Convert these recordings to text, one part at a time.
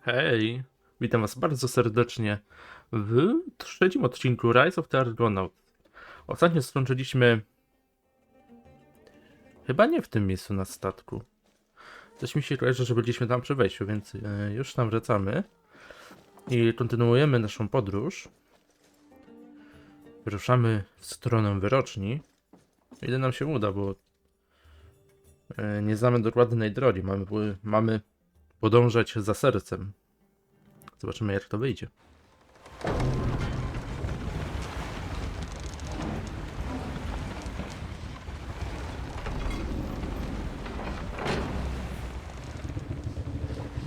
Hej, witam was bardzo serdecznie w trzecim odcinku Rise of the Argonauts. Ostatnio skończyliśmy chyba nie w tym miejscu na statku. Coś mi się kojarzy, że byliśmy tam przy wejściu, więc już tam wracamy i kontynuujemy naszą podróż. Wyruszamy w stronę Wyroczni. Ile nam się uda, bo nie znamy dokładnej drogi. Mamy podążać za sercem. Zobaczymy, jak to wyjdzie.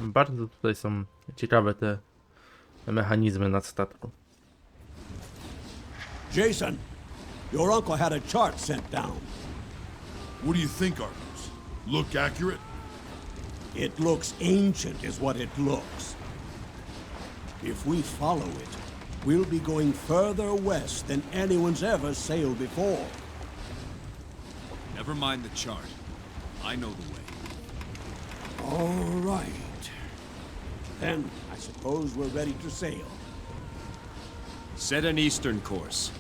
Bardzo tutaj są ciekawe te mechanizmy na statku. Jason, your uncle had a chart sent down. What do you think, Argonauts? Look accurate? It looks ancient is what it looks. If we follow it, we'll be going further west than anyone's ever sailed before. Never mind the chart. I know the way. All right. Then I suppose we're ready to sail. Set an eastern course.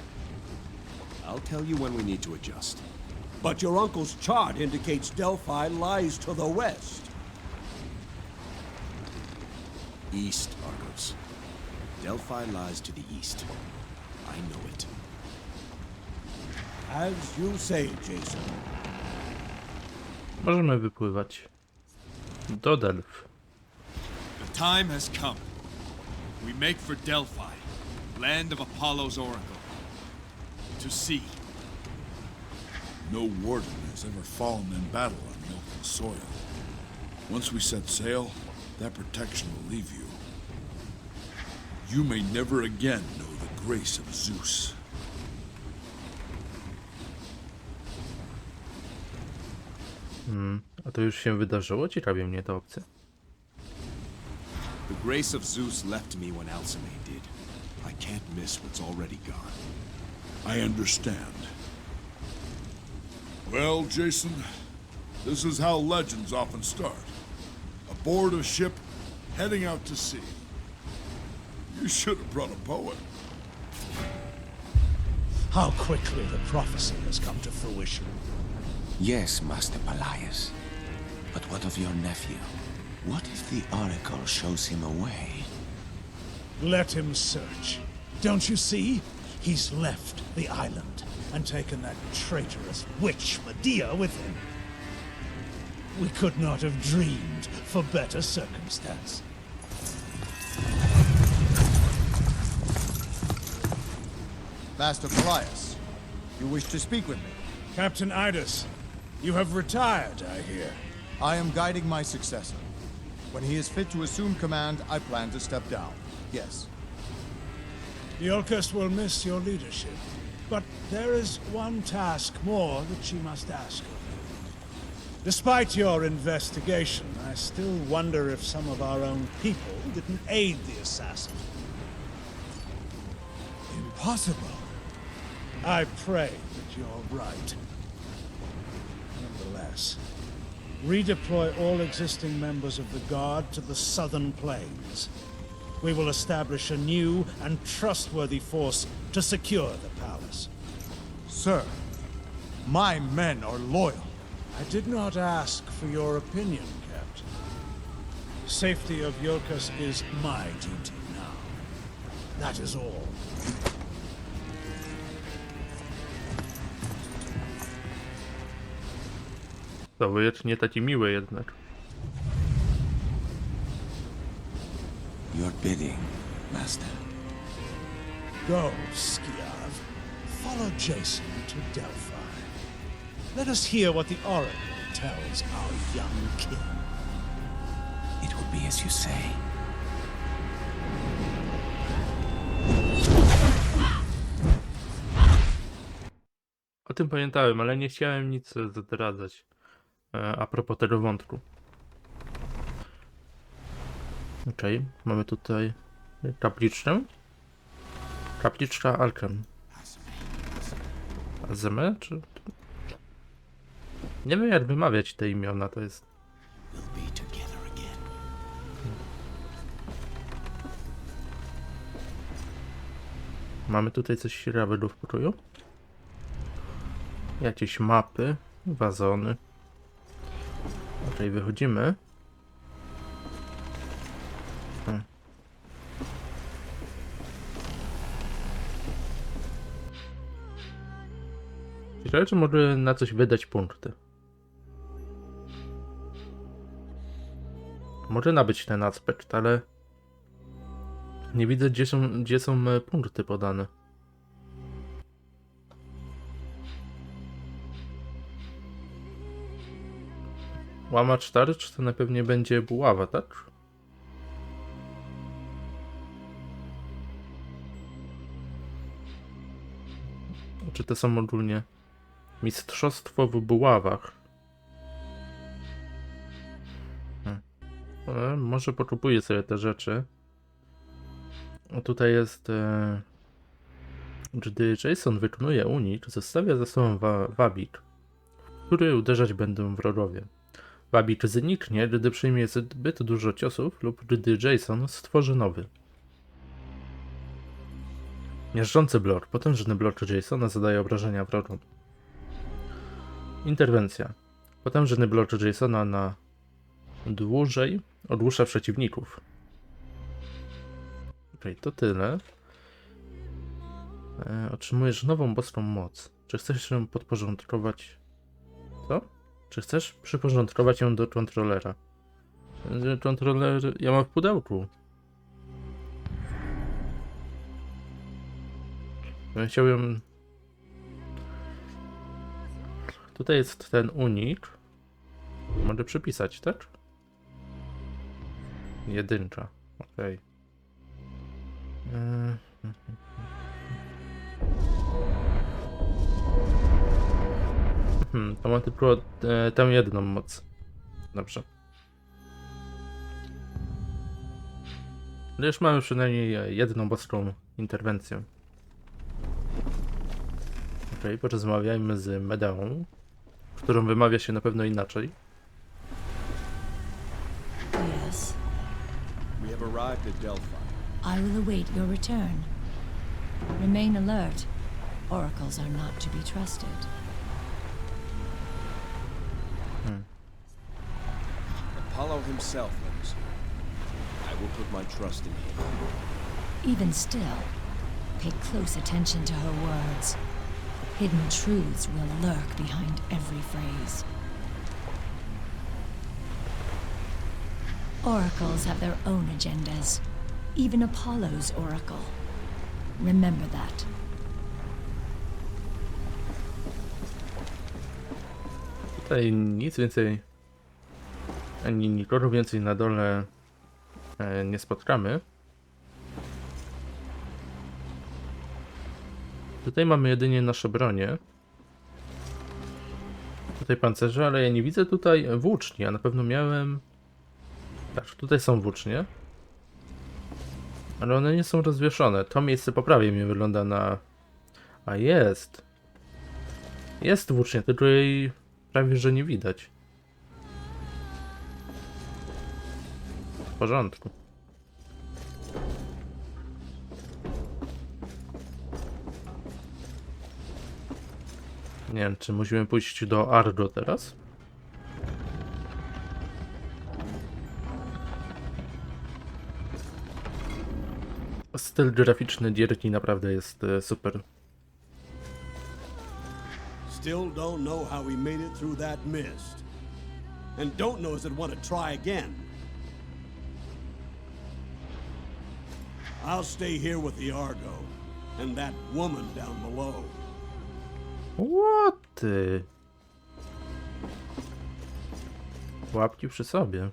I'll tell you when we need to adjust. But your uncle's chart indicates Delphi lies to the west. East, Argos. Delphi lies to the east. I know it. As you say, Jason. Możemy wypływać do Delf. The time has come. We make for Delphi, land of Apollo's oracle. To sea. No warden has ever fallen in battle on Myken soil. Once we set sail, that protection will leave you. You may never again know the grace of Zeus. A to już się wydarzyło? Ciekawie mnie ta opcja. The grace of Zeus left me when Alcime did. I can't miss what's already gone. I understand. Well, Jason, this is how legends often start. Aboard a ship, heading out to sea. You should have brought a poet. How quickly the prophecy has come to fruition. Yes, Master Palaius. But what of your nephew? What if the oracle shows him a way? Let him search. Don't you see? He's left the island and taken that traitorous witch Medea with him. We could not have dreamed for better circumstance. Master Palaius, you wish to speak with me? Captain Idus, you have retired, I hear. I am guiding my successor. When he is fit to assume command, I plan to step down. Yes. Iolcus will miss your leadership, but there is one task more that she must ask of you. Despite your investigation, I still wonder if some of our own people didn't aid the assassin. Impossible. I pray that you're right. Nonetheless, redeploy all existing members of the Guard to the southern plains. We will establish a new and trustworthy force to secure the palace. Sir, my men are loyal. I did not ask for your opinion, Captain. Safety of Iolcus is my duty now. That is all. To wujek nie taki miły jednak. Your bidding, Master. Go, Skiav. Follow Jason to Delphi. Let us hear what the oracle tells our young king. It will be as you say. O tym pamiętałem, ale nie chciałem nic zdradzać a propos tego wątku. Okej, mamy tutaj kapliczkę. Kapliczka Alchem. Azeme, czy... Nie wiem, jak wymawiać te imiona, to jest... We'll be together again. Mamy tutaj coś rabelów pokroju? Jakieś mapy, wazony. Okej, wychodzimy. Ciekawe, czy może na coś wydać punkty. Może nabyć ten aspekt, ale nie widzę, gdzie są punkty podane. Łamacz tarcz to na pewno będzie buława, tak? Czy to są ogólnie mistrzostwo w buławach? Może pokupuję sobie te rzeczy. A tutaj jest... Gdy Jason wykonuje unik, zostawia za sobą wabik, w który uderzać będą wrogowie. Wabik zniknie, gdy przyjmie zbyt dużo ciosów lub gdy Jason stworzy nowy. Miażdżący blok. Potężny blok Jasona zadaje obrażenia wrogom. Interwencja. Potężny blok Jasona na dłużej ogłusza przeciwników. Okej, to tyle. Otrzymujesz nową boską moc. Czy chcesz ją podporządkować? Co? Czy chcesz przyporządkować ją do kontrolera? Kontroler ja mam w pudełku. Ja chciałbym... Tutaj jest ten unik. Mogę przypisać, tak? Jedynka. Okej. To mam tylko tę jedną moc. Dobrze. Ale już mamy przynajmniej jedną boską interwencję. Okej, porozmawiajmy z Medeą, którą wymawia się na pewno inaczej. Yes. We have arrived at Delphi. I will await your return. Remain alert. Oracles are not to be trusted. Apollo himself, let us know. I will put my trust in him. Even still, pay close attention to her words. Hidden truths will lurk behind every phrase. Oracles have their own agendas. Even Apollo's oracle. Remember that. Tutaj nic więcej, ani nikogo więcej na dole nie spotkamy. Tutaj mamy jedynie nasze bronie. Tutaj pancerze, ale ja nie widzę tutaj włóczni. Ja na pewno miałem... Tak, tutaj są włócznie. Ale one nie są rozwieszone. To miejsce po prawej mi wygląda na... A jest! Jest włócznie, tylko jej prawie że nie widać. W porządku. Nie wiem, czy musimy pójść do Argo teraz? Styl graficzny gierki naprawdę jest super. Still don't know how we made it through that mist. And don't know as I'd want to try again. I'll stay here with the Argo and that woman down below. What ty? Łapki przy sobie.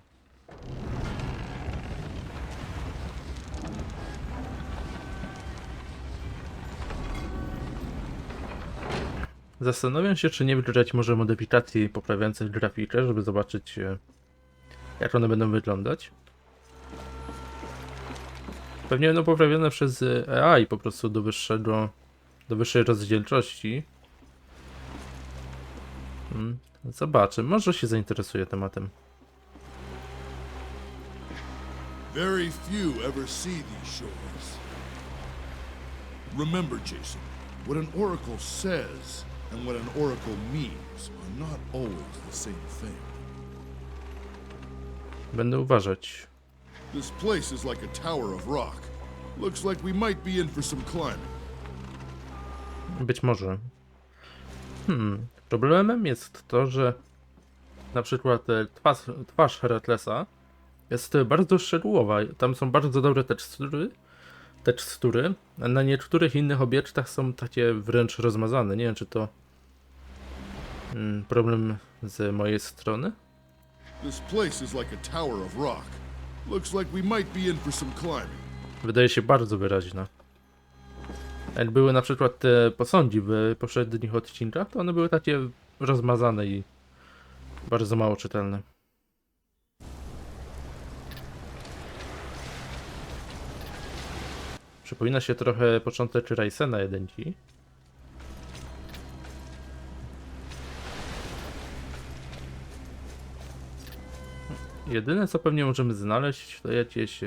Zastanawiam się, czy nie wybrać może modyfikacji poprawiających grafikę, żeby zobaczyć, jak one będą wyglądać. Pewnie będą poprawione przez AI po prostu do wyższej rozdzielczości. Zobaczę, może się zainteresuje tematem. Very few ever see these shores. Remember, Jason, what an oracle says and what an oracle means are not always the same thing. Będę uważać. This place is like a tower of rock. Looks like we might be in for some climbing. Być może. Problemem jest to, że na przykład twarz Heraklesa jest bardzo szczegółowa. Tam są bardzo dobre tekstury, a na niektórych innych obiektach są takie wręcz rozmazane. Nie wiem, czy to problem z mojej strony. This place is like a tower of rock. Looks like we might be in for some climbing. Wydaje się bardzo wyraźna. Jak były na przykład te posągi w poprzednich odcinkach, to one były takie rozmazane i bardzo mało czytelne. Przypomina się trochę początek Rysena 1. Jedyne co pewnie możemy znaleźć to jakieś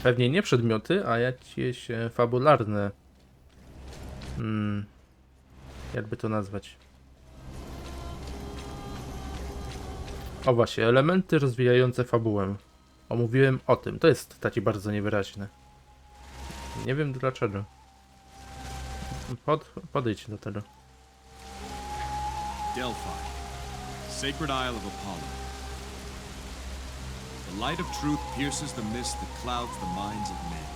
pewnie nie przedmioty, a jakieś fabularne jakby to nazwać. O właśnie, elementy rozwijające fabułę. Omówiłem o tym, to jest takie bardzo niewyraźne. Nie wiem dlaczego. Podejdź do tego. Delphi, sacred isle of Apollo. The light of truth pierces the mist that clouds the minds of men.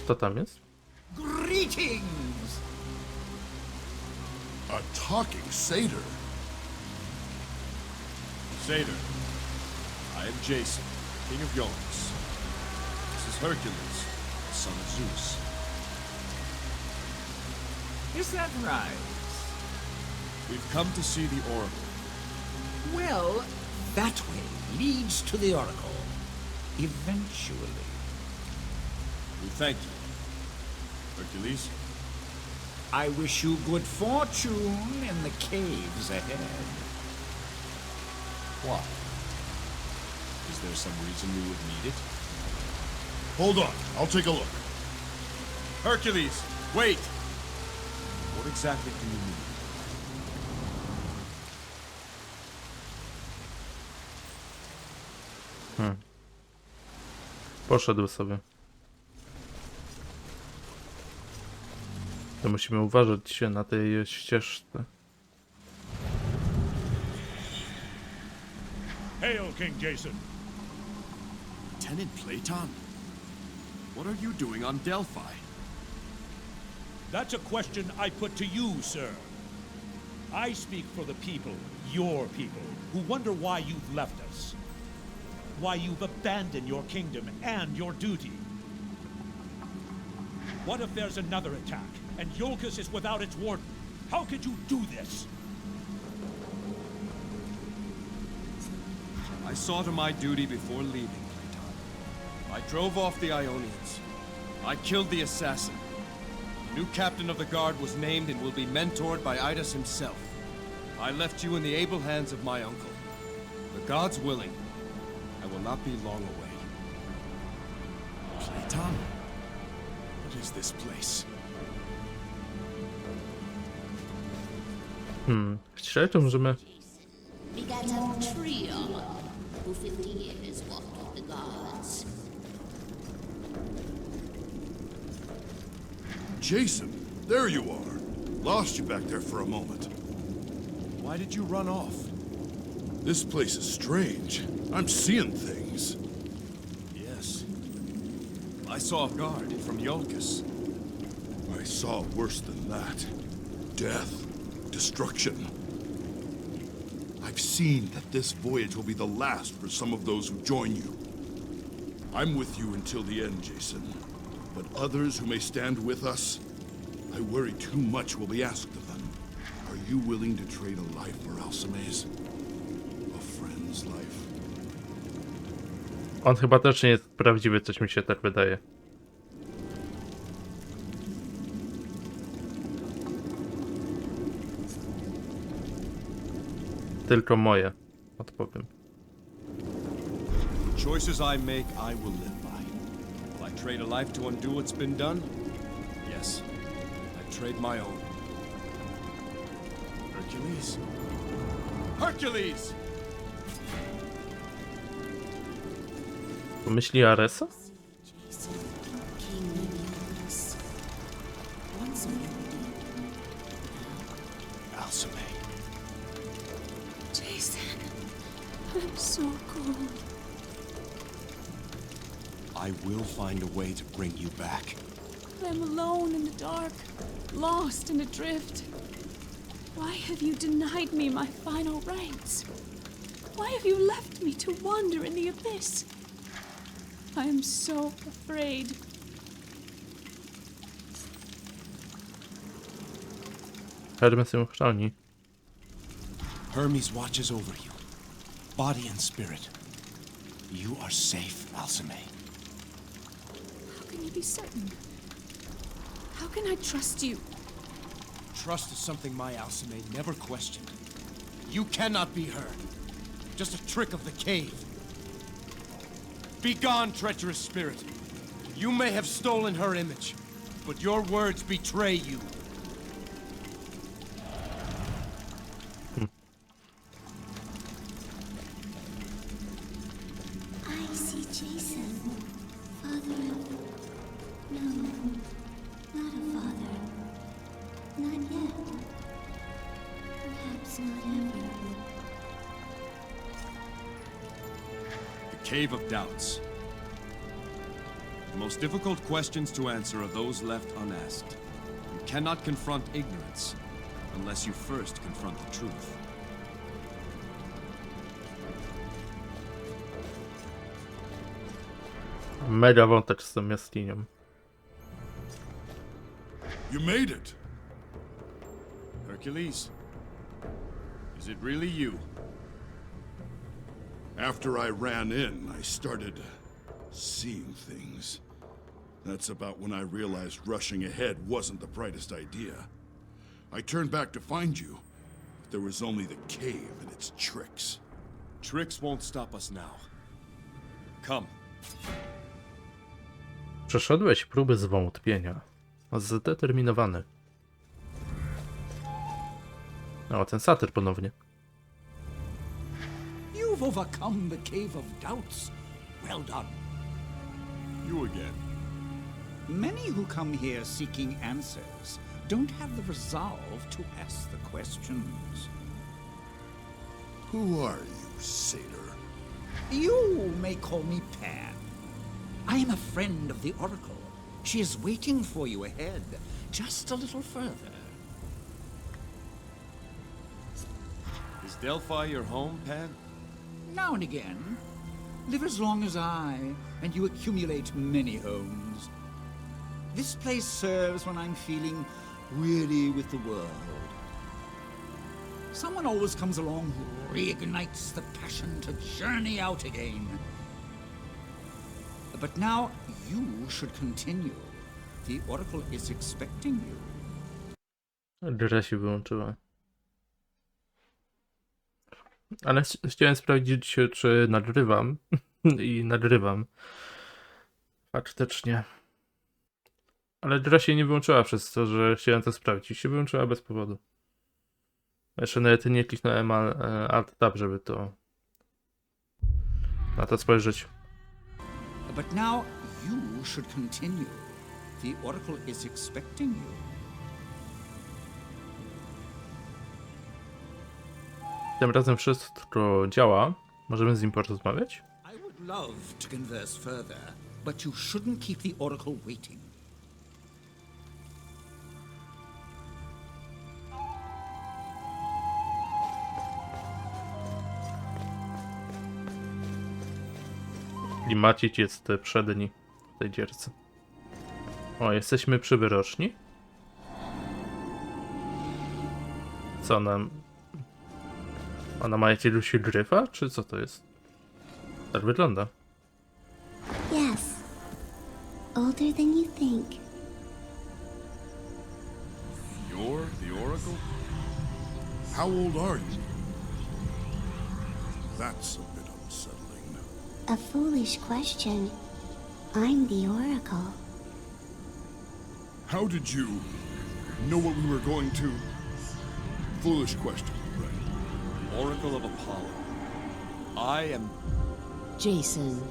Kto tam jest? Greetings! A talking satyr. Satyr, I am Jason, king of Yonkers. This is Hercules, son of Zeus. Is that right? We've come to see the oracle. Well, that way leads to the Oracle. Eventually. We thank you. Hercules? I wish you good fortune in the caves ahead. Why? Is there some reason we would need it? Hold on, I'll take a look. Hercules, wait! What exactly do you mean? Poszedł sobie. To musimy uważać się na tej ścieżce. Hail, King Jason. Lieutenant Platon? What are you doing on Delphi? That's a question I put to you, sir. I speak for the people, your people, who wonder why you've left us. Why you've abandoned your kingdom and your duty. What if there's another attack, and Iolcus is without its warden? How could you do this? I saw to my duty before leaving, Platon. I drove off the Ionians. I killed the assassin. The new captain of the guard was named and will be mentored by Idas himself. I left you in the able hands of my uncle. The gods willing, I will not be long away. Platon? What is this place? Średnio możemy... Begat of Trion, who 50 years walked with the gods. Jason, there you are. Lost you back there for a moment. Why did you run off? This place is strange. I'm seeing things. Yes. I saw a guard from Iolcus. I saw worse than that. Death. Destruction. I've seen that this voyage will be the last for some of those who join you. I'm with you until the end, Jason. But others who may stand with us, I worry too much will be asked of them. Are you willing to trade a life for Alcime's? A friend's life? On chyba też nie jest prawdziwy, coś mi się tak wydaje. Tylko moje. odpowiem. The choices I make, I will live by. Will I trade a life to undo what's been done? Yes. I trade my own. Hercules? Hercules! Pomyśli Aresa? Jason, I'm so cold. I will find a way to bring you back. I'm alone in the dark, lost and adrift. Why have you denied me my final rights? Why have you left me to wander in the abyss? I am so afraid. Hermes ją chroni. Hermes watches over you, body and spirit. You are safe, Alcime. How can you be certain? How can I trust you? Trust is something my Alcime never questioned. You cannot be her. Just a trick of the cave. Be gone, treacherous spirit. You may have stolen her image, but your words betray you. I see Jason. Father of... No, not a father. Not yet. Perhaps not ever. The Cave of Doubts. The most difficult questions to answer are those left unasked. You cannot confront ignorance unless you first confront the truth. Mega wątek z tą jaskinią. You made it! Hercules, is it really you? After I ran in, I started seeing things. That's about when I realized rushing ahead wasn't the brightest idea. I turned back to find you, but there was only the cave and its tricks. Tricks won't stop us now. Come. Przeszedłeś próby zwątpienia. Zdeterminowany. O, ten satyr ponownie. You've overcome the Cave of Doubts. Well done. You again. Many who come here seeking answers don't have the resolve to ask the questions. Who are you, satyr? You may call me Pan. I am a friend of the Oracle. She is waiting for you ahead, just a little further. Is Delphi your home, Pan? Now and again. Live as long as I, and you accumulate many homes. This place serves when I'm feeling weary with the world. Someone always comes along who reignites the passion to journey out again. But now you should continue. The Oracle is expecting you. Gra się wyłączyła. Ale chciałem sprawdzić, czy nagrywam. I nagrywam. Faktycznie. Ale gra się nie wyłączyła przez to, że chciałem to sprawdzić. Się wyłączyła bez powodu. Jeszcze nawet nie kliknąłem Alt-Tab, żeby to... na to spojrzeć. But now you should continue. The Oracle is expecting you. Tym razem wszystko działa. Możemy z nim porozmawiać? I would love to converse further, but you shouldn't keep the Oracle waiting. Klimacik jest przedni w tej gierce. O, jesteśmy przy wyroczni. Co nam... Ona ma jakiegoś gryfa, czy co to jest? Tak wygląda. Yes. Older than you think. You're the Oracle? How old are you? That's a bit unsettling. A foolish question. I'm the Oracle. How did you know what we were going to? Foolish question. Right. Oracle of Apollo. I am... Jason.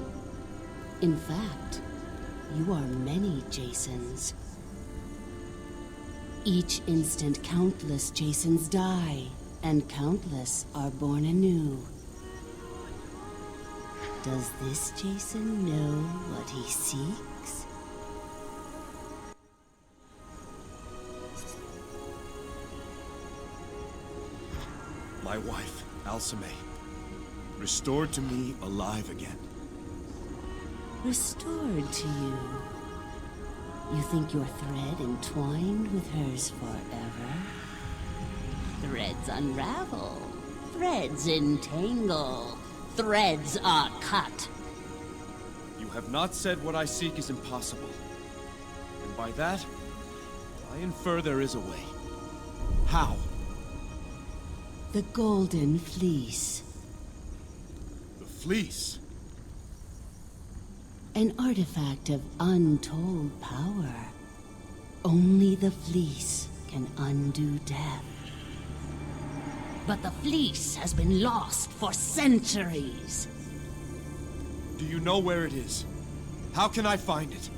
In fact, you are many Jasons. Each instant, countless Jasons die, and countless are born anew. Does this Jason know what he seeks? My wife, Alcime, restored to me alive again. Restored to you? You think your thread entwined with hers forever? Threads unravel. Threads entangle. Threads are cut. You have not said what I seek is impossible. And by that, I infer there is a way. How? The Golden Fleece. The fleece? An artifact of untold power. Only the fleece can undo death. But the fleece has been lost for centuries. Do you know where it is? How can I find it?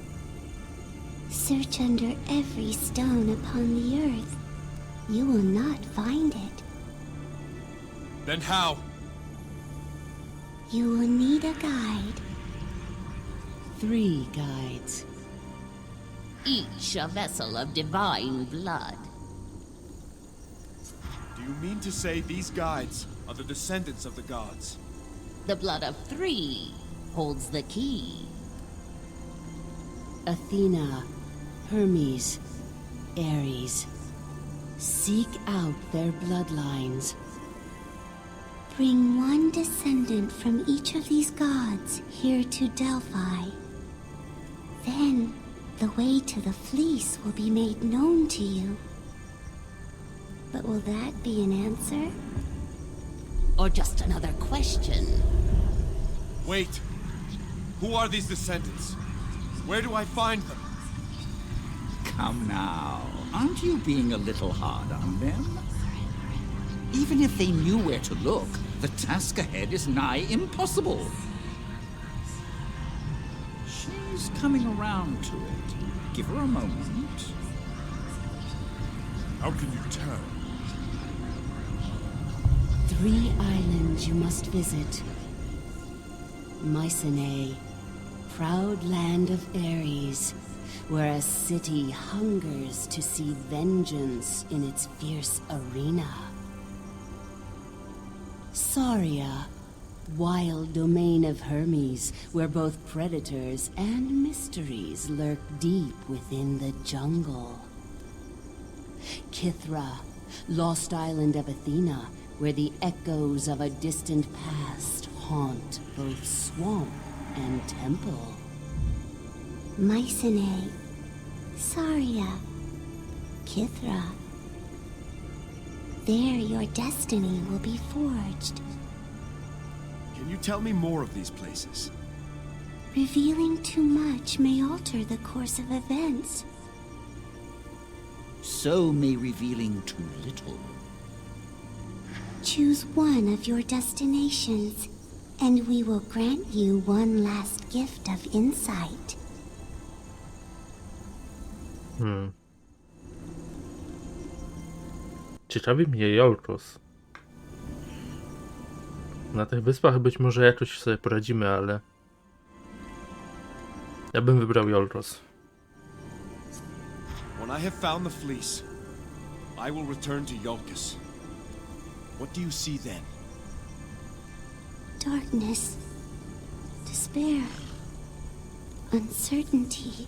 Search under every stone upon the earth. You will not find it. Then how? You will need a guide. 3 guides. Each a vessel of divine blood. Do you mean to say these guides are the descendants of the gods? The blood of 3 holds the key. Athena, Hermes, Ares. Seek out their bloodlines. Bring one descendant from each of these gods here to Delphi. Then, the way to the fleece will be made known to you. But will that be an answer? Or just another question? Wait! Who are these descendants? Where do I find them? Come now, aren't you being a little hard on them? Even if they knew where to look, the task ahead is nigh impossible. She's coming around to it. Give her a moment. How can you tell? 3 islands you must visit. Mycenae, proud land of Ares, where a city hungers to see vengeance in its fierce arena. Saria, wild domain of Hermes, where both predators and mysteries lurk deep within the jungle. Kithra, lost island of Athena, where the echoes of a distant past haunt both swamp and temple. Mycenae, Saria, Kithra. There your destiny will be forged. Can you tell me more of these places? Revealing too much may alter the course of events. So may revealing too little. Choose one of your destinations, and we will grant you one last gift of insight. Ciekawi mnie Jolkos. Na tych wyspach być może jakoś sobie poradzimy, ale... Ja bym wybrał Jolkos. When I have found the fleece, I will return to Iolcus. What do you see then? Darkness, despair, uncertainty.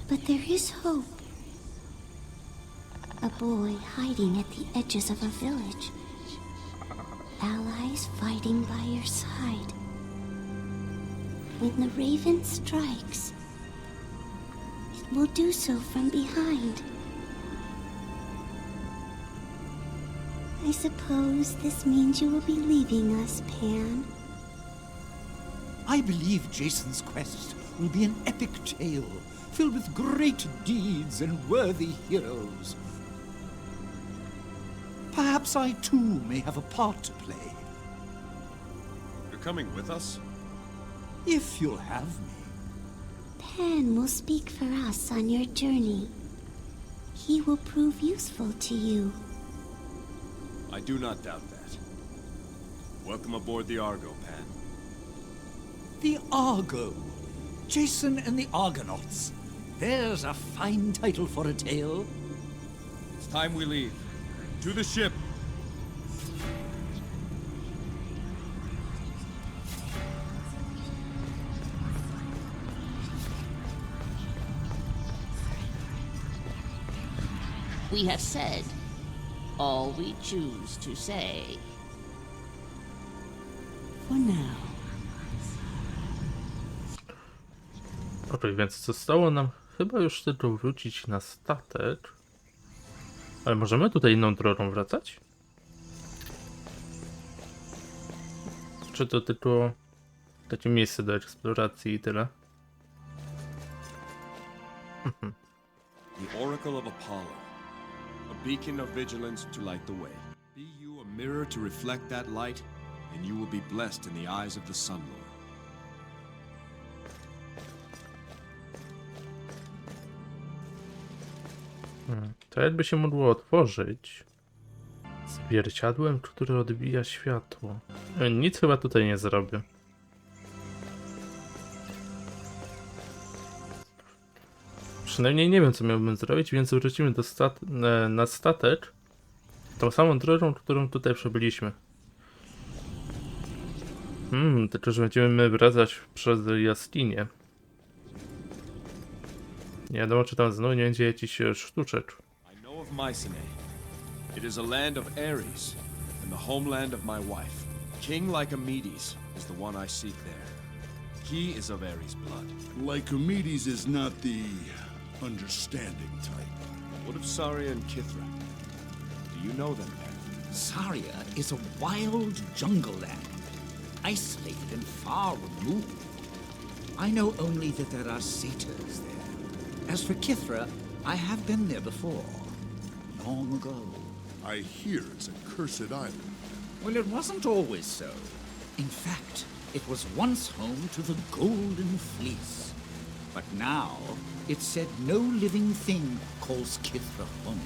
But there is hope. A boy hiding at the edges of a village. Allies fighting by your side. When the raven strikes, it will do so from behind. I suppose this means you will be leaving us, Pan. I believe Jason's quest will be an epic tale, filled with great deeds and worthy heroes. Perhaps I too may have a part to play. You're coming with us? If you'll have me. Pan will speak for us on your journey. He will prove useful to you. I do not doubt that. Welcome aboard the Argo, Pan. The Argo. Jason and the Argonauts. There's a fine title for a tale. It's time we leave. To the ship! We have said all we choose to say. For now. Okej, więc zostało nam chyba już tylko wrócić na statek. Ale możemy tutaj inną drogą wracać? Czy to tylko takie miejsce do eksploracji i tyle? The Oracle of Apollo. A beacon of vigilance to light the way. Be you a mirror to reflect that light, and you will be blessed in the eyes of the Sun Lord. To jakby się mogło otworzyć zwierciadłem, które odbija światło. Nic chyba tutaj nie zrobię. Przynajmniej nie wiem, co miałbym zrobić, więc wrócimy do na statek tą samą drogą, którą tutaj przebyliśmy. Tylko że będziemy wracać przez jaskinię. Nie wiadomo, czy tam znowu nie będzie jakiś sztuczek. I know of Myken. It is a land of Ares, and the homeland of my wife. King Lycomedes is the one I seek there. He is of Ares' blood. Lycomedes is not the understanding type. What of Saria and Kithra? Do you know them, Pan? Saria is a wild jungle land, isolated and far removed. I know only that there are satyrs there. As for Kithra, I have been there before, long ago. I hear it's a cursed island. Well, it wasn't always so. In fact, it was once home to the Golden Fleece. But now, it's said no living thing calls Kithra home.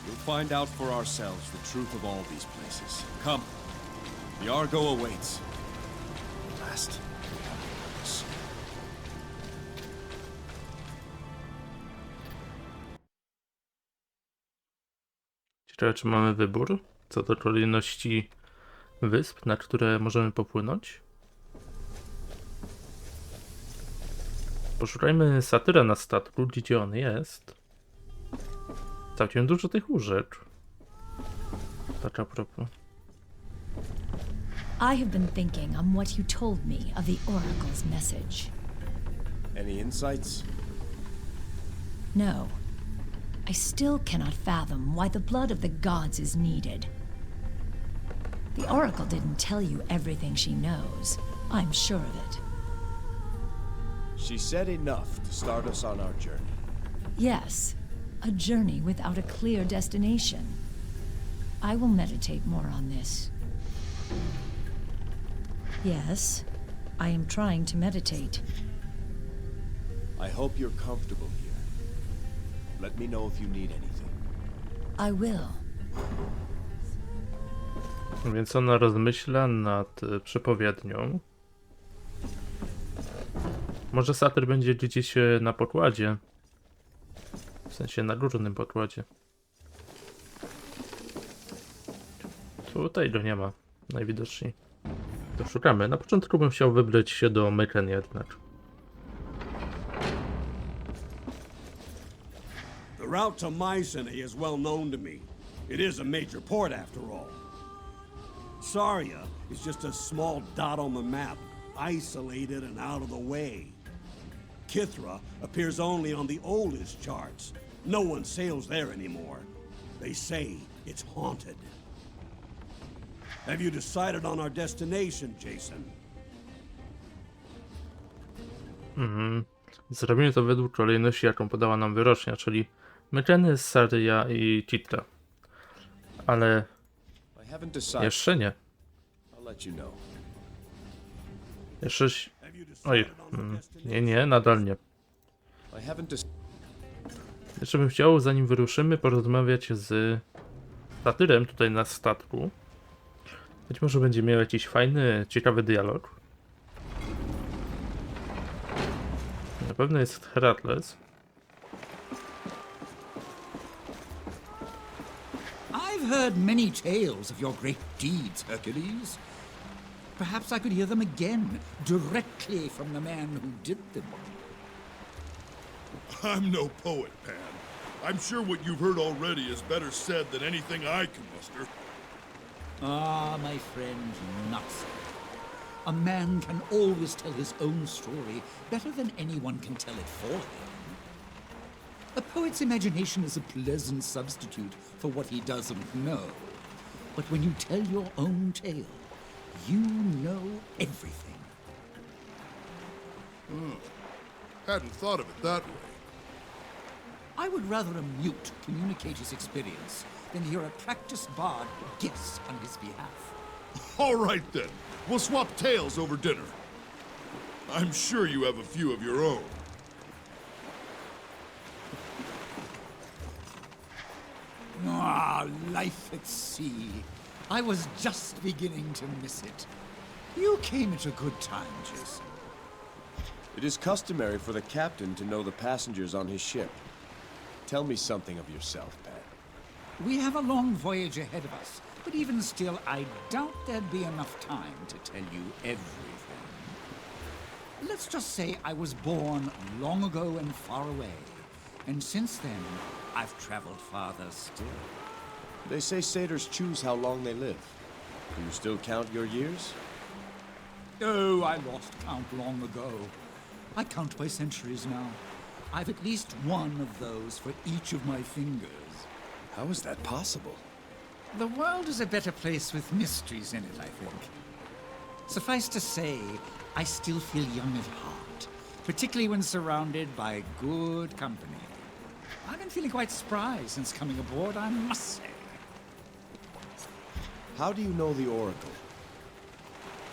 We'll find out for ourselves the truth of all these places. Come. The Argo awaits. At last, we have purpose. Ciekawe, czy mamy wybór co do kolejności wysp, na które możemy popłynąć. Poszukajmy satyra na statku, gdzie on jest. Całkiem dużo tych łóżek. Tak a propos. I have been thinking on what you told me of the Oracle's message. Any insights? No. I still cannot fathom why the blood of the gods is needed. The Oracle didn't tell you everything she knows. I'm sure of it. She said enough to start us on our journey. Yes, a journey without a clear destination. I will meditate more on this. Yes, I am trying to meditate. I hope you're comfortable here. Let me know if you need anything. I will. Więc ona rozmyśla nad przepowiednią. Może satyr będzie gdzieś na pokładzie. W sensie na górnym pokładzie. Tutaj go nie ma, najwidoczniej. To szukamy. Na początku bym chciał wybrać się do Myken jednak. The route to Mycenae is well known to me. It is a major port after all. Saria is just a small dot on the map, isolated and out of the way. Kithra appears only on the oldest charts. No one sails there anymore. They say it's haunted. Have you decided on our destination, Jason? Zrobimy to według kolejności, jaką podała nam wyrocznia, czyli Myken, Saria i Citra. Ale jeszcze nie. Jeszcze... Oj, nie, nadal nie. Jeszcze bym chciał, zanim wyruszymy, porozmawiać z satyrem tutaj na statku. Być może będzie miał jakiś fajny, ciekawy dialog. Na pewno jest Herakles. I've heard many tales of your great deeds, Hercules. Perhaps I could hear them again, directly from the man who did them. I'm no poet, Pan. I'm sure what you've heard already is better said than anything I can muster. Ah, my friend, not so. A man can always tell his own story better than anyone can tell it for him. A poet's imagination is a pleasant substitute for what he doesn't know. But when you tell your own tale, you know everything. Hadn't thought of it that way. I would rather a mute communicate his experience than hear a practiced bard guess on his behalf. All right then. We'll swap tales over dinner. I'm sure you have a few of your own. Ah, life at sea. I was just beginning to miss it. You came at a good time, Jason. It is customary for the captain to know the passengers on his ship. Tell me something of yourself, Pat. We have a long voyage ahead of us, but even still, I doubt there'd be enough time to tell you everything. Let's just say I was born long ago and far away, and since then, I've traveled farther still. They say satyrs choose how long they live. Do you still count your years? Oh, I lost count long ago. I count by centuries now. I've at least one of those for each of my fingers. How is that possible? The world is a better place with mysteries in it, I think. Suffice to say, I still feel young at heart, particularly when surrounded by good company. I've been feeling quite spry since coming aboard, I must say. How do you know the Oracle?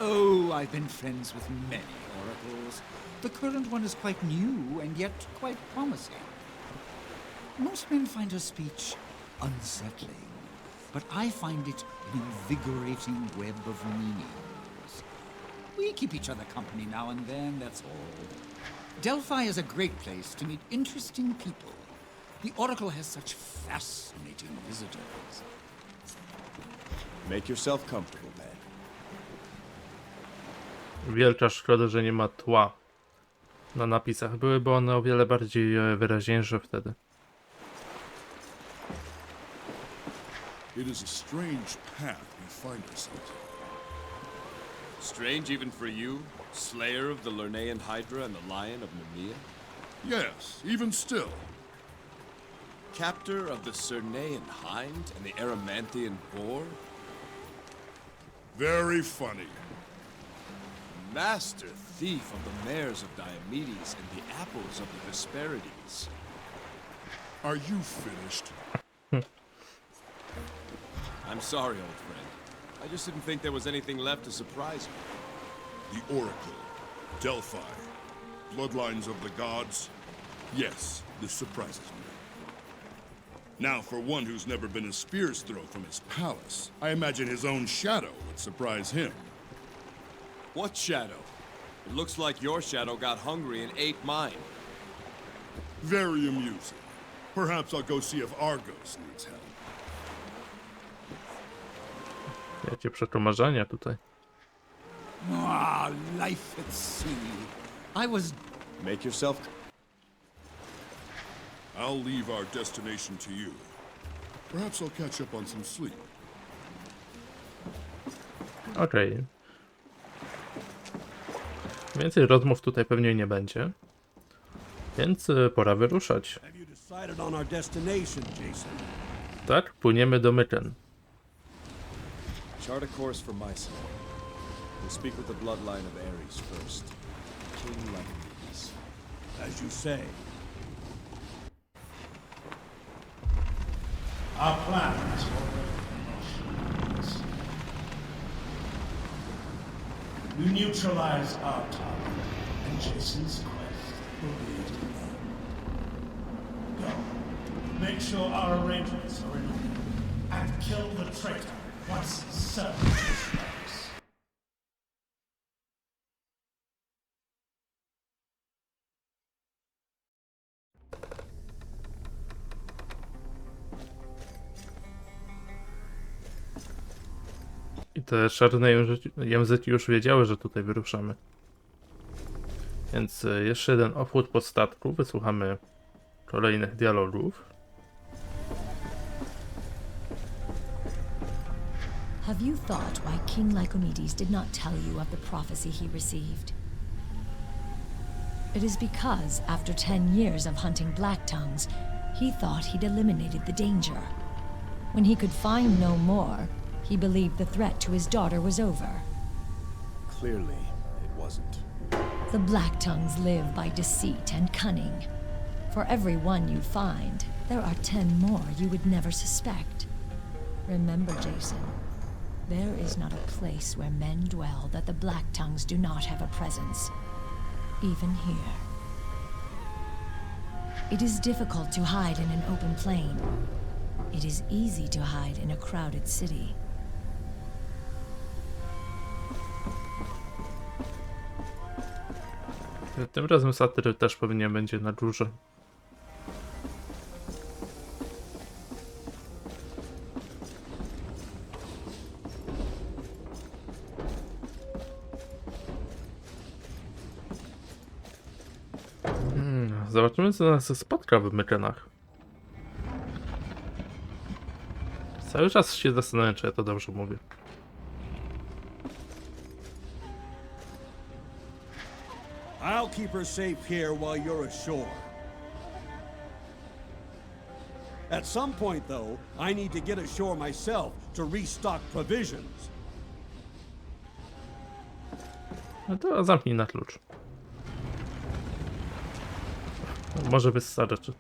Oh, I've been friends with many oracles. The current one is quite new and yet quite promising. Most men find her speech unsettling, but I find it an invigorating web of meanings. We keep each other company now and then, that's all. Delphi is a great place to meet interesting people. The Oracle has such fascinating visitors. Make yourself comfortable, man. Wielka szkoda, że nie ma tła na napisach. Byłyby one o wiele bardziej wyraźniejsze wtedy. It is a strange path we find ourselves in. Strange even for you, slayer of the Lernaean Hydra and the Lion of Nemea? Yes, even still. Captor of the Cernaean Hind and the Erymanthian Boar? Very funny. Master thief of the mares of Diomedes and the apples of the Hesperides. Are you finished? I'm sorry, old friend. I just didn't think there was anything left to surprise you. The Oracle, Delphi, bloodlines of the gods. Yes, this surprises me. Now, for one who's never been a spear's throw from his palace, I imagine his own shadow would surprise him. What shadow? It looks like your shadow got hungry and ate mine. Very amusing. Perhaps I'll go see if Argos needs help. Jakie przekomarzenia tutaj. Ah, life at sea. I was... Make yourself... I'll leave our destination to you. Perhaps I'll catch up on some sleep. Okej. Więcej rozmów tutaj pewnie nie będzie. Więc pora wyruszać. Have you decided on our destination, Jason? Tak, płyniemy do Myken. Chart a course for Myken. We'll speak with the bloodline of Ares first. King Lycomedes. As you say. Our plan is already in motion. We neutralize our target, and Jason's quest will be at an end. Go. Make sure our arrangements are in order, and kill the traitor once his service is lost. I te czarne języki już wiedziały, że tutaj wyruszamy. Więc jeszcze jeden obchód po statku. Wysłuchamy kolejnych dialogów. Have you thought why King Lycomedes did not tell you of the prophecy he received? It is because, after 10 years of hunting black tongues, he thought he'd eliminated the danger. When he could find no more, he believed the threat to his daughter was over. Clearly, it wasn't. The black tongues live by deceit and cunning. For every one you find, there are 10 more you would never suspect. Remember, Jason, there is not a place where men dwell that the black tongues do not have a presence. Even here. It is difficult to hide in an open plain. It is easy to hide in a crowded city. Tym razem satyry też pewnie będzie na górze. Zobaczymy, co nas spotka w Mykenach. Cały czas się zastanawiam, czy ja to dobrze mówię. I'll keep her safe here while you're ashore. At some point, though, I need to get ashore myself to restock provisions. No to zamknij na klucz. Może wystarczy.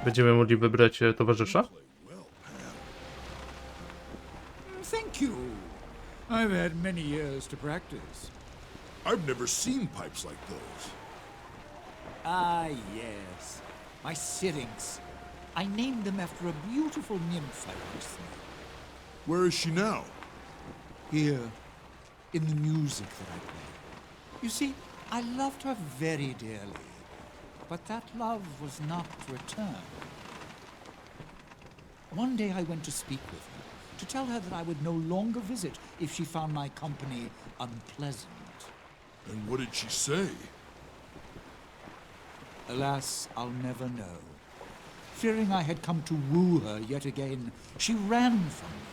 Będziemy mogli wybrać towarzysza? Thank you. I've had many years to practice. I've never seen pipes like those. Ah, yes. My syrinx. I named them after a beautiful nymph I once knew. Where is she now? Here, in the music that I play. You see, I loved her very dearly, but that love was not to return. One day I went to speak with her, to tell her that I would no longer visit if she found my company unpleasant. And what did she say? Alas, I'll never know. Fearing I had come to woo her yet again, she ran from me.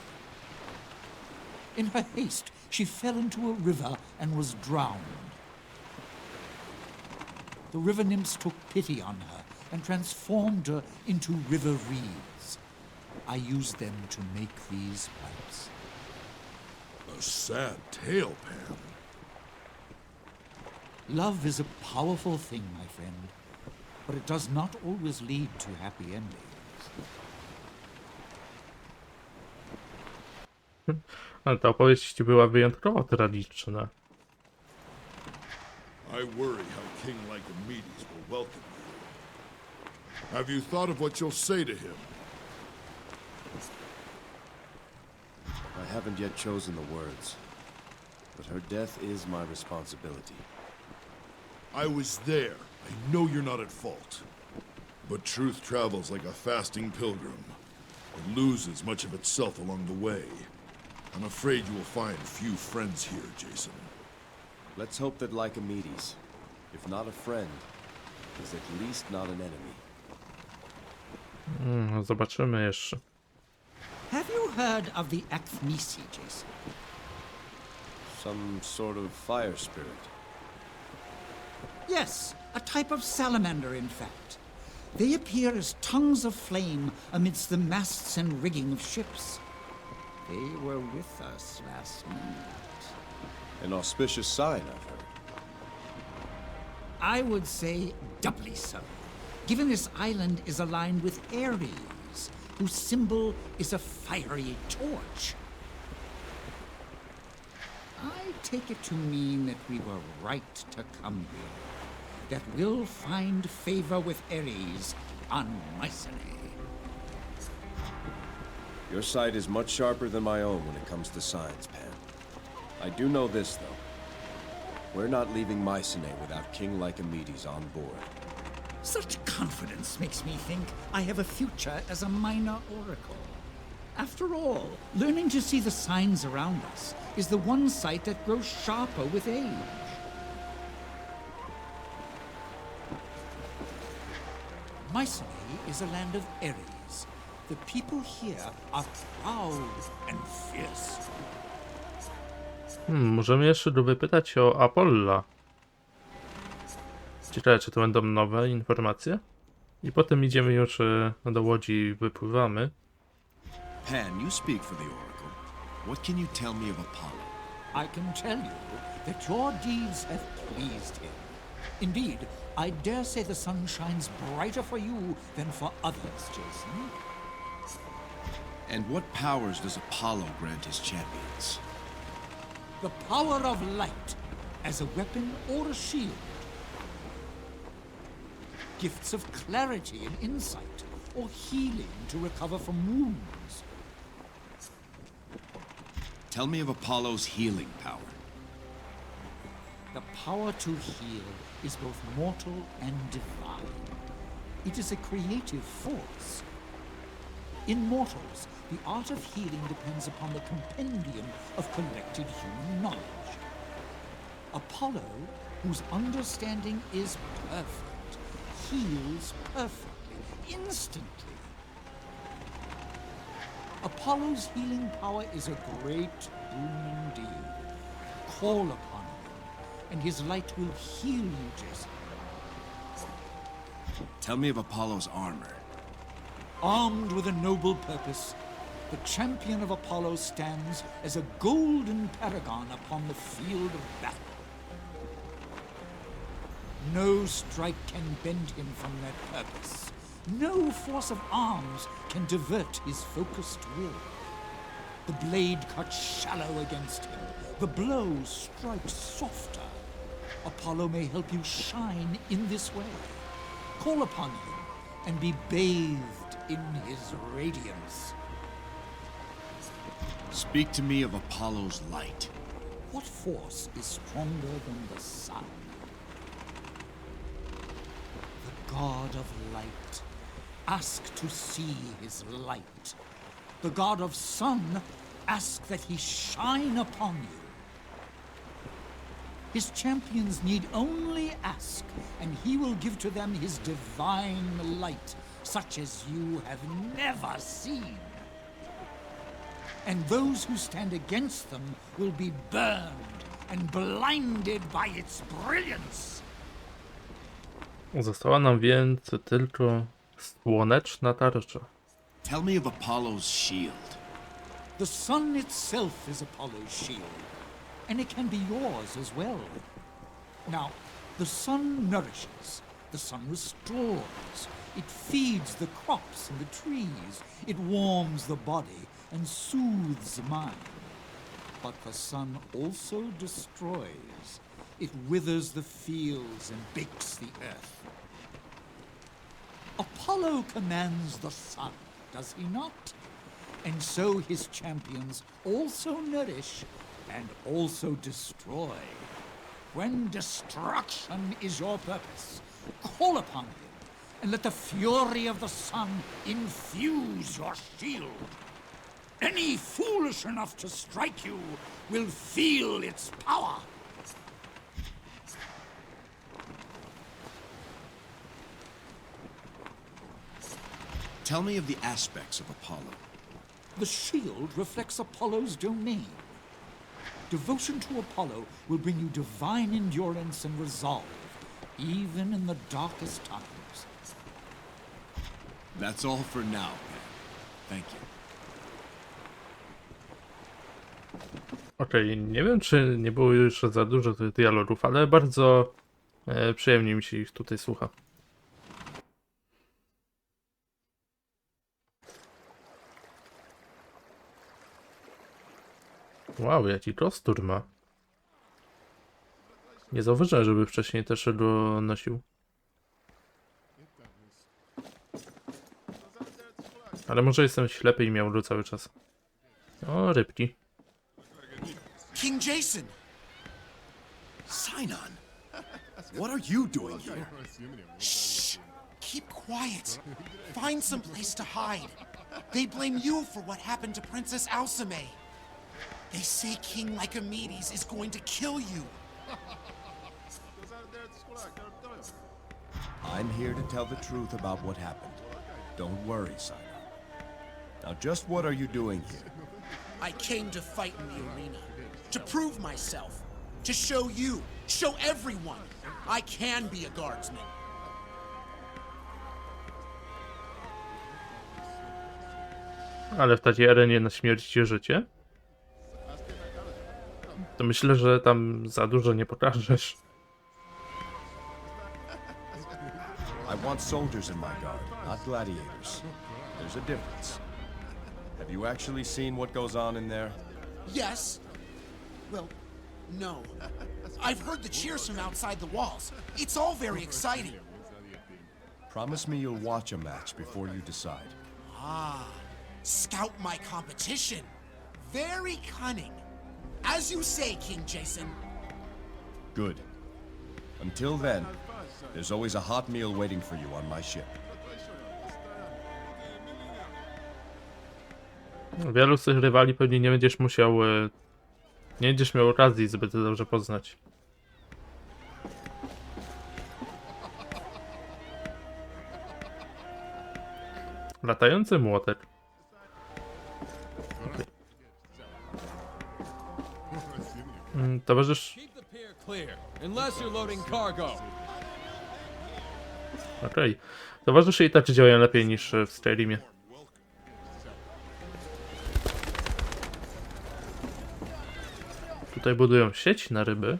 In her haste, she fell into a river and was drowned. The river nymphs took pity on her and transformed her into river reeds. I used them to make these pipes. A sad tale, Pam. Love is a powerful thing, my friend, but it does not always lead to happy endings. Ale ta opowieść była wyjątkowo tragiczna. I worry how King Lycomedes will welcome you. Have you thought of what you'll say to him? I haven't yet chosen the words, but her death is my responsibility. I was there. I know you're not at fault. But truth travels like a fasting pilgrim. It loses much of itself along the way. I'm afraid you will find few friends here, Jason. Let's hope that Lycomedes, if not a friend, is at least not an enemy. Zobaczymy jeszcze. Have you heard of the Achnisi, Jason? Some sort of fire spirit. Yes, a type of salamander, in fact. They appear as tongues of flame amidst the masts and rigging of ships. They were with us last night. An auspicious sign, I've heard. I would say doubly so, given this island is aligned with Ares, whose symbol is a fiery torch. I take it to mean that we were right to come here, that we'll find favor with Ares on Mycenae. Your sight is much sharper than my own when it comes to signs, Pan. I do know this, though. We're not leaving Mycenae without King Lycomedes on board. Such confidence makes me think I have a future as a minor oracle. After all, learning to see the signs around us is the one sight that grows sharper with age. Mycenae is a land of Ares. The people here are proud and fierce. Możemy jeszcze dowypytać o Apolla. Ciekawe, czy to będą nowe informacje? I potem idziemy już do łodzi i wypływamy. Pan, you speak for the Oracle. What can you tell me of Apollo? I can tell you that your deeds have pleased him. Indeed, I dare say the sun shines brighter for you than for others, Jason. And what powers does Apollo grant his champions? The power of light as a weapon or a shield. Gifts of clarity and insight, or healing to recover from wounds. Tell me of Apollo's healing power. The power to heal is both mortal and divine. It is a creative force. In mortals, the art of healing depends upon the compendium of collected human knowledge. Apollo, whose understanding is perfect, heals perfectly, instantly. Apollo's healing power is a great boon indeed. Call upon him, and his light will heal you, Jason. Tell me of Apollo's armor. Armed with a noble purpose, the champion of Apollo stands as a golden paragon upon the field of battle. No strike can bend him from that purpose. No force of arms can divert his focused will. The blade cuts shallow against him. The blow strikes softer. Apollo may help you shine in this way. Call upon him and be bathed in his radiance. Speak to me of Apollo's light. What force is stronger than the sun? The god of light. Ask to see his light. The god of sun, ask that he shine upon you. His champions need only ask, and he will give to them his divine light, such as you have never seen. And those who stand against them will be burned and blinded by its brilliance. Została nam więc tylko słoneczna tarcza. Tell me of Apollo's shield. The sun itself is Apollo's shield, and it can be yours as well. Now, the sun nourishes, the sun restores, it feeds the crops and the trees, it warms the body and soothes the mind. But the sun also destroys. It withers the fields and bakes the earth. Apollo commands the sun, does he not? And so his champions also nourish and also destroy. When destruction is your purpose, call upon him, and let the fury of the sun infuse your shield. Any foolish enough to strike you will feel its power. Tell me of the aspects of Apollo. The shield reflects Apollo's domain. Devotion to Apollo will bring you divine endurance and resolve, even in the darkest times. That's all for now, Pen. Thank you. Okej, nie wiem, czy nie było jeszcze za dużo tych dialogów, ale bardzo przyjemnie mi się ich tutaj słucha. Wow, jaki kostur ma. Nie zauważyłem, żeby wcześniej też go nosił. Ale może jestem ślepy i miał go cały czas. O, rybki. King Jason! Sinon! What are you doing here? Shh! Keep quiet. Find some place to hide. They blame you for what happened to Princess Alcime. They say King Lycomedes is going to kill you. I'm here to tell the truth about what happened. Don't worry, Sinon. Now just what are you doing here? I came to fight in the arena. To prove myself. To show you. Show everyone. I can be a guardsman. Ale w takiej arenie na śmierć i życie? To myślę, że tam za dużo nie pokażesz. I want soldiers in my guard, not gladiators. There's a difference. Have you actually seen what goes on in there? Yes. Well, no. I've heard the cheers from outside the walls. It's all very exciting. Promise me you'll watch a match before you decide. Ah, scout my competition. Very cunning. As you say, King Jason. Good. Until then, there's always a hot meal waiting for you on my ship. Wielu z tych rywali pewnie nie będziesz musiał... Nie będziesz miał okazji zbyt dobrze poznać. Latający młotek. Okay. Towarzysz... Okej. Towarzysze i tak działają lepiej niż w Skyrimie. Tutaj budują sieć na ryby.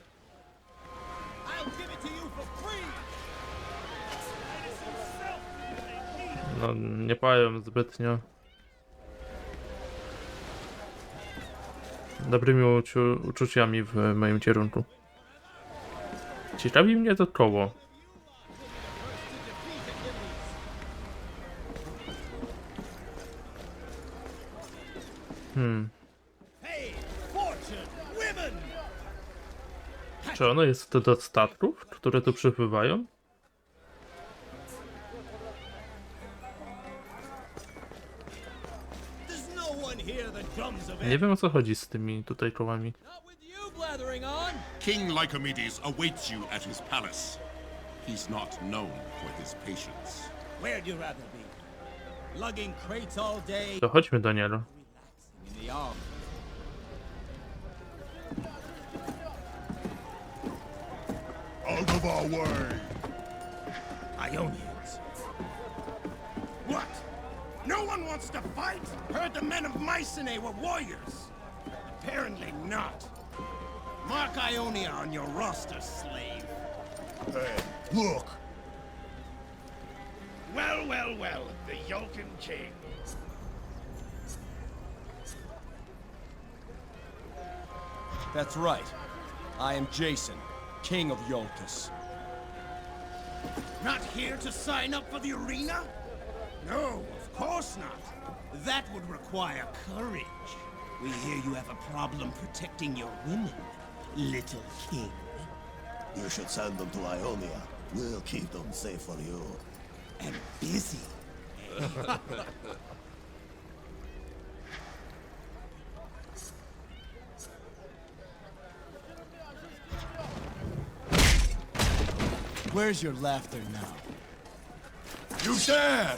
No, nie pają zbytnio dobrymi uczuciami w moim kierunku. Ciekawi mnie to koło. Czy ono jest do statków, które tu przypływają? Nie wiem, o co chodzi z tymi tutaj kołami. King Lycomedes awaits you at his palace. He's not known for his patience. Where'd you rather be? Lugging crates all day. To chodźmy do niego. In the army. Out of our way! Ionians. What? No one wants to fight? Heard the men of Mycenae were warriors. Apparently not. Mark Ionia on your roster, slave. Hey, look! Well, well, well, the Yolkin King. That's right. I am Jason, King of Iolcus. Not here to sign up for the arena? No, of course not. That would require courage. We hear you have a problem protecting your women, little king. You should send them to Ionia. We'll keep them safe for you. And busy. Where's your laughter now? You dare!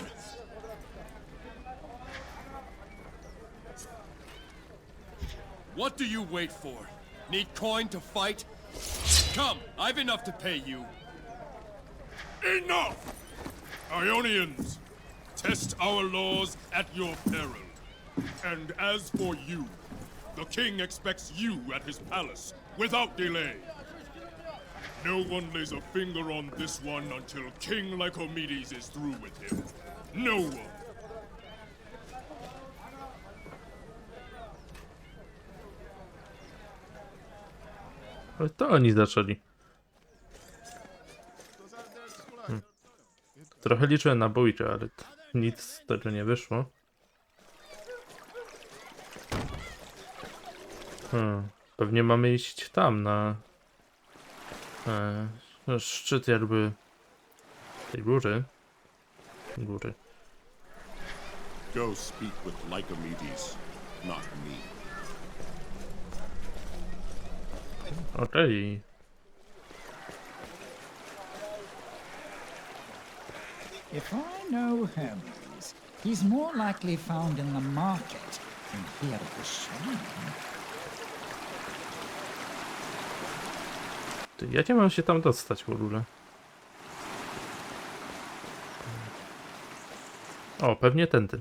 What do you wait for? Need coin to fight? Come, I've enough to pay you. Enough! Ionians, test our laws at your peril. And as for you, the king expects you at his palace without delay. No one lays a finger on this one until King Lycomedes is through with him. No one. Ale to oni zaczęli. Trochę liczyłem na bójkę, ale nic z tego nie wyszło. Pewnie mamy iść tam na szczyt jakby tej góry. Go speak with Lycomedes, not me. Okej. If I know Hermes, he's more likely found in the market than here at the shrine. Ty, jak ja mam się tam dostać w ogóle? O, pewnie tędy.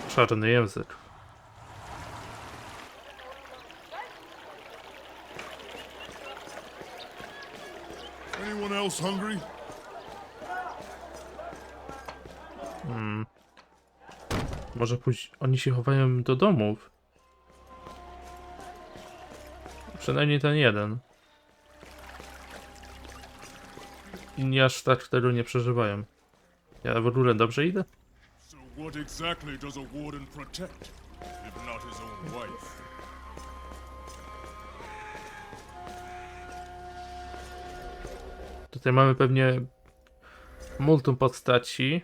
Czarny język. Anyone else hungry? Może pójść. Oni się chowają do domów. Przynajmniej ten jeden. Inni aż tak tego nie przeżywają. Ja w ogóle dobrze idę? So what exactly does a warden protect, if not his own wife? Tutaj mamy pewnie multum postaci.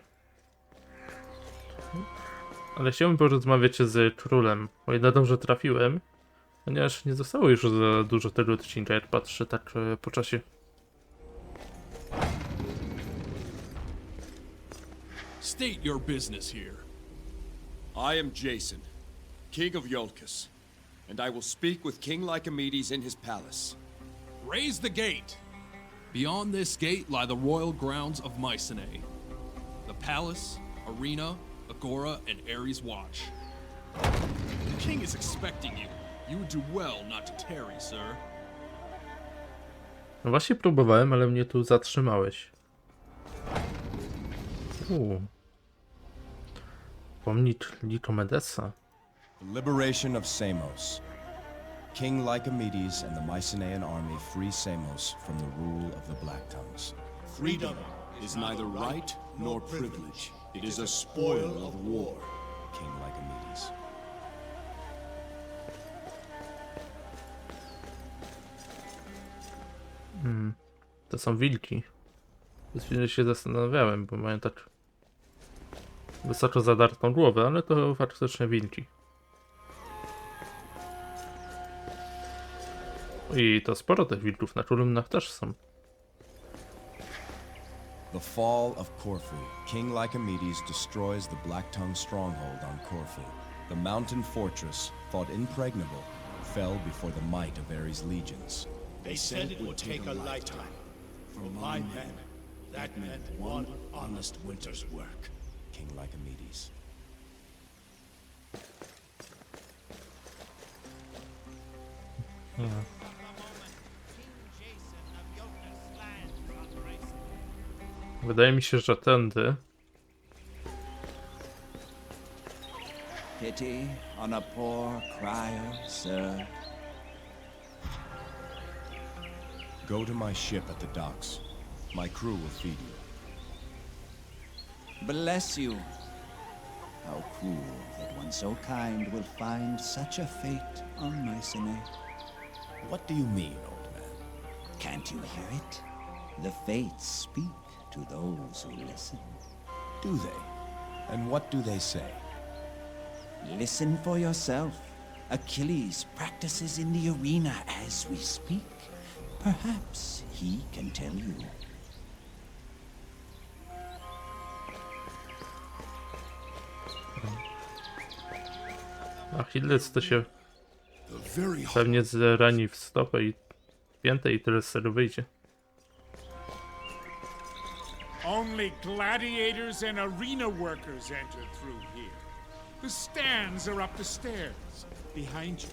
Ale chciałbym porozmawiać z królem, o ile dobrze trafiłem, ponieważ nie zostało już za dużo tego odcinka, jak patrzę tak po czasie. State your business here. I am Jason, king of Iolcus, and I will speak with King Lycomedes in his palace. Raise the gate. Beyond this gate lie the royal grounds of Mycenae. The palace, arena, agora, and Ares Watch. The king is expecting you. You would do well not to tarry, sir. No właśnie próbowałem, ale mnie tu zatrzymałeś. Pomnik Lycomedesa. The liberation of Samos. King Lycomedes and the Mycenaean army free Samos from the rule of the Black Tongues. Freedom is neither right nor privilege. It is a spoil of war, King Lycomedes. To są wilki. Przez chwilę się zastanawiałem, bo mają tak wysoko zadartą głowę, ale to faktycznie wilki. I to sporo tych wilków na kolumnach też są. The fall of Corfu. King Lycomedes destroys the Black Tongue stronghold on Corfu. The mountain fortress, thought impregnable, fell before the might of Ares' legions. They said it would take a lifetime. For my men, that meant one honest winter's work. King Lycomedes. Wydaje mi się, że tędy. Pity on a poor crier, sir. Go to my ship at the docks. My crew will feed you. Bless you. How cruel that one so kind will find such a fate on Mycenae. What do you mean, old man? Can't you hear it? The fates speak to those who listen. Do they? And what do they say? Listen for yourself. Achilles practices in the arena as we speak. Perhaps he can tell you. Achilles to się pewnie zrani w stopę i piętę i tyle z tego wyjdzie. Only gladiators and arena workers enter through here. The stands are up the stairs, behind you.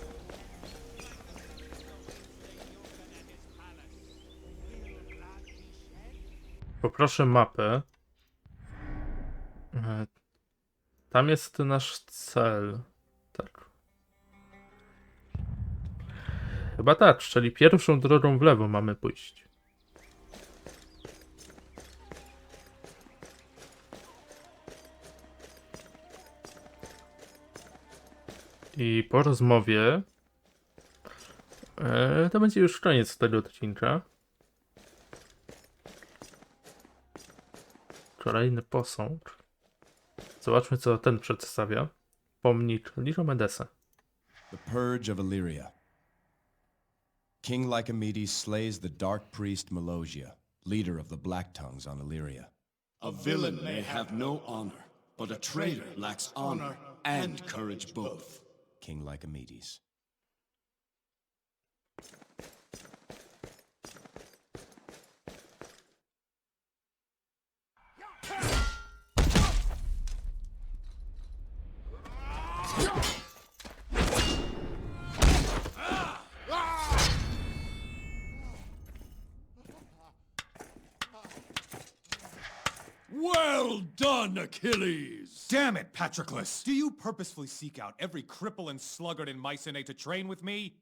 Poproszę mapę. Tam jest nasz cel. Tak. Chyba tak, czyli pierwszą drogą w lewo mamy pójść. I po rozmowie to będzie już koniec tego odcinka. Kolejny posąg. Zobaczmy, co ten przedstawia. Pomnik Lichomedesa. The Purge of Illyria. King Lycomedes slays the dark priest Melogia, leader of the Black Tongues on Illyria. A villain may have no honor, but a traitor lacks honor and courage both. King Lycomedes. Well done, Achilles! Damn it, Patroclus! Do you purposefully seek out every cripple and sluggard in Mycenae to train with me?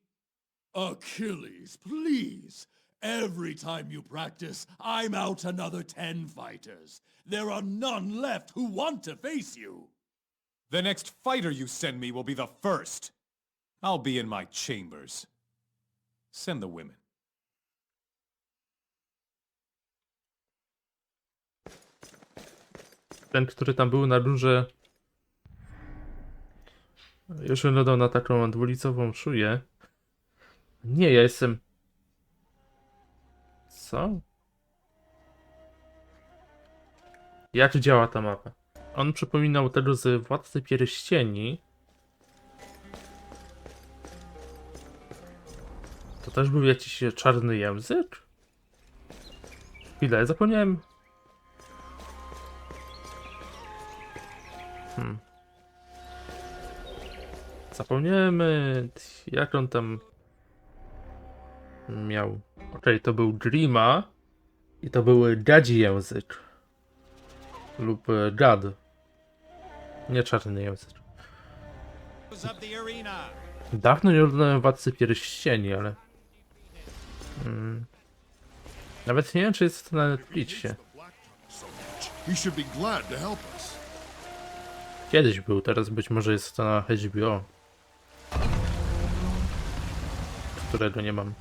Achilles, please. Every time you practice, I'm out another 10 fighters. There are none left who want to face you. The next fighter you send me will be the first. I'll be in my chambers. Send the women. Ten, który tam był na górze, już wyglądał na taką dwulicową szuję. Nie, ja jestem... Co? Jak działa ta mapa? On przypominał tego z Władcy Pierścieni. To też był jakiś czarny język? Chwilę, zapomniałem... Zapomniałem, jak on tam miał. Okej, to był Grima i to był gadzi język. Lub gad. Nie czarny język. Dawno nie oglądałem Władcy Pierścieni, ale... Nawet nie wiem, czy jest na Netflixie. Kiedyś był, teraz być może jest to na HBO. Którego nie mam.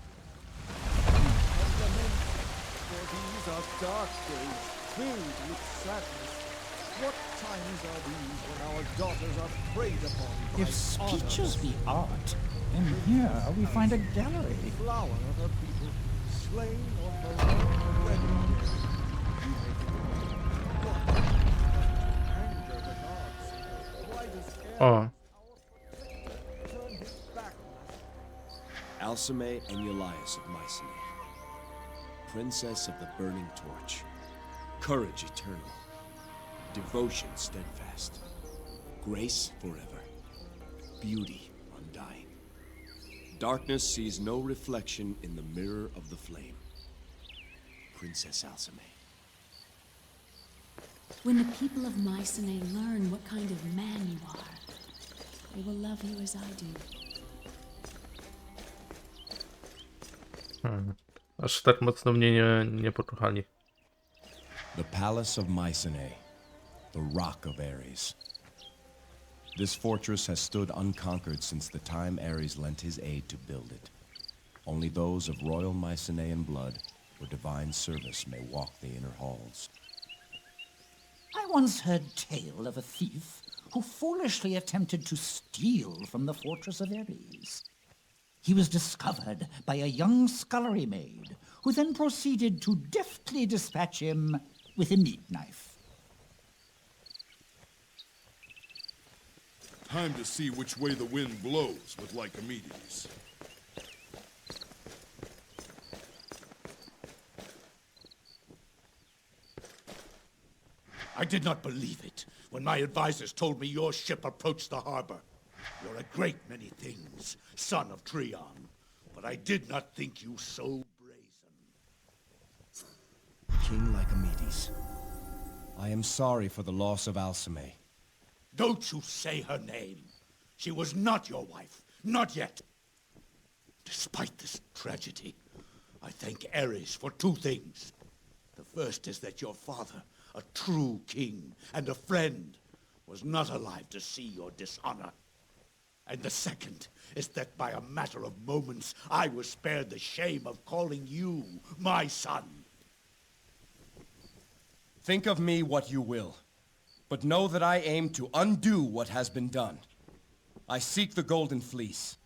If speeches be art, then here we find a gallery. O. Alcime and Eulias of Mycenae, Princess of the Burning Torch, courage eternal, devotion steadfast, grace forever, beauty undying. Darkness sees no reflection in the mirror of the flame. Princess Alcime. When the people of Mycenae learn what kind of man you are, they will love you as I do. Aż tak mocno mnie nie pokochali. The Palace of Mycenae, the Rock of Ares. This fortress has stood unconquered since the time Ares lent his aid to build it. Only those of royal Mycenaean blood or divine service may walk the inner halls. I once heard tale of a thief who foolishly attempted to steal from the fortress of Ares. He was discovered by a young scullery maid, who then proceeded to deftly dispatch him with a meat knife. Time to see which way the wind blows with Lycomedes. I did not believe it when my advisors told me your ship approached the harbor. You're a great many things, son of Trion, but I did not think you so brazen. King Lycomedes, I am sorry for the loss of Alcime. Don't you say her name. She was not your wife, not yet. Despite this tragedy, I thank Ares for two things. The first is that your father, a true king and a friend, was not alive to see your dishonor. And the second is that by a matter of moments, I was spared the shame of calling you my son. Think of me what you will, but know that I aim to undo what has been done. I seek the Golden Fleece.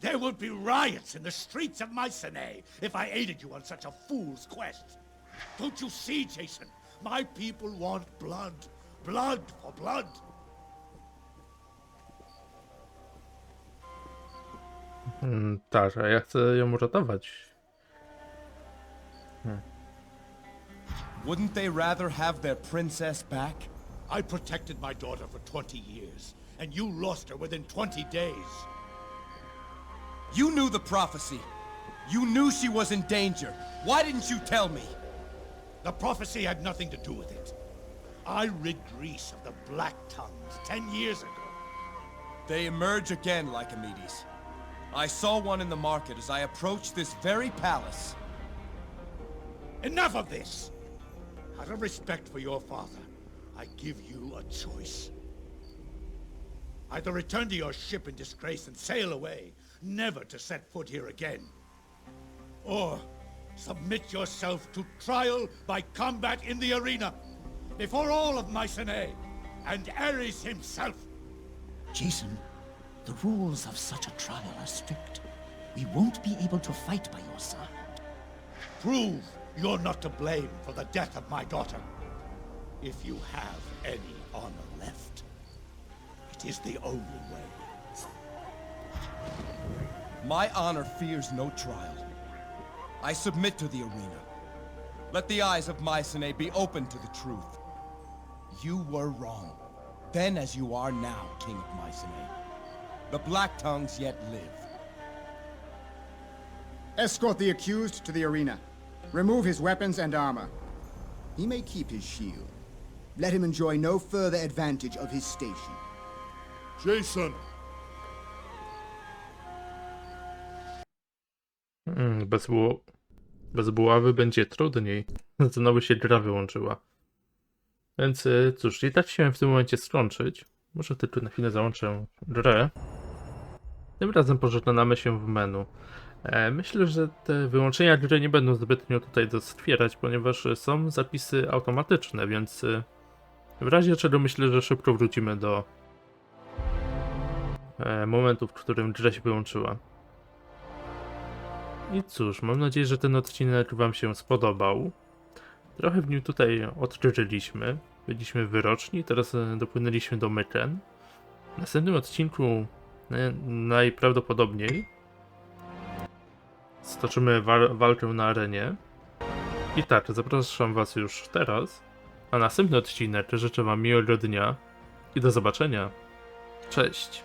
There would be riots in the streets of Mycenae if I aided you on such a fool's quest. Don't you see, Jason? My people want blood. Blood for blood. Tak, a ja chcę ją uratować. Wouldn't they rather have their princess back? I protected my daughter for 20 years, and you lost her within 20 days. You knew the prophecy. You knew she was in danger. Why didn't you tell me? The prophecy had nothing to do with it. I rid Greece of the Black Tongues 10 years ago. They emerge again, Lycomedes. I saw one in the market as I approached this very palace. Enough of this! Out of respect for your father, I give you a choice. Either return to your ship in disgrace and sail away, never to set foot here again. Or submit yourself to trial by combat in the arena, before all of Mycenae, and Ares himself. Jason, the rules of such a trial are strict. We won't be able to fight by your side. Prove you're not to blame for the death of my daughter. If you have any honor left, it is the only way. My honor fears no trial. I submit to the arena. Let the eyes of Mycenae be open to the truth. You were wrong, then as you are now, King of Mycenae. The Black Tongues yet live. Escort the accused to the arena. Remove his weapons and armor. He may keep his shield. Let him enjoy no further advantage of his station. Jason! Bez buławy będzie trudniej. Znowu się gra wyłączyła. Więc cóż, i tak chciałem w tym momencie skończyć. Może tylko na chwilę załączę grę. Tym razem pożegnamy się w menu. Myślę, że te wyłączenia gry nie będą zbytnio tutaj doskwierać, ponieważ są zapisy automatyczne, więc w razie czego myślę, że szybko wrócimy do momentu, w którym gra się wyłączyła. I cóż, mam nadzieję, że ten odcinek wam się spodobał. Trochę w nim tutaj odkryliśmy. Byliśmy w Wyroczni, teraz dopłynęliśmy do Myken. W następnym odcinku najprawdopodobniej stoczymy walkę na arenie. I tak, zapraszam was już teraz na następny odcinek. Życzę wam miłego dnia i do zobaczenia. Cześć!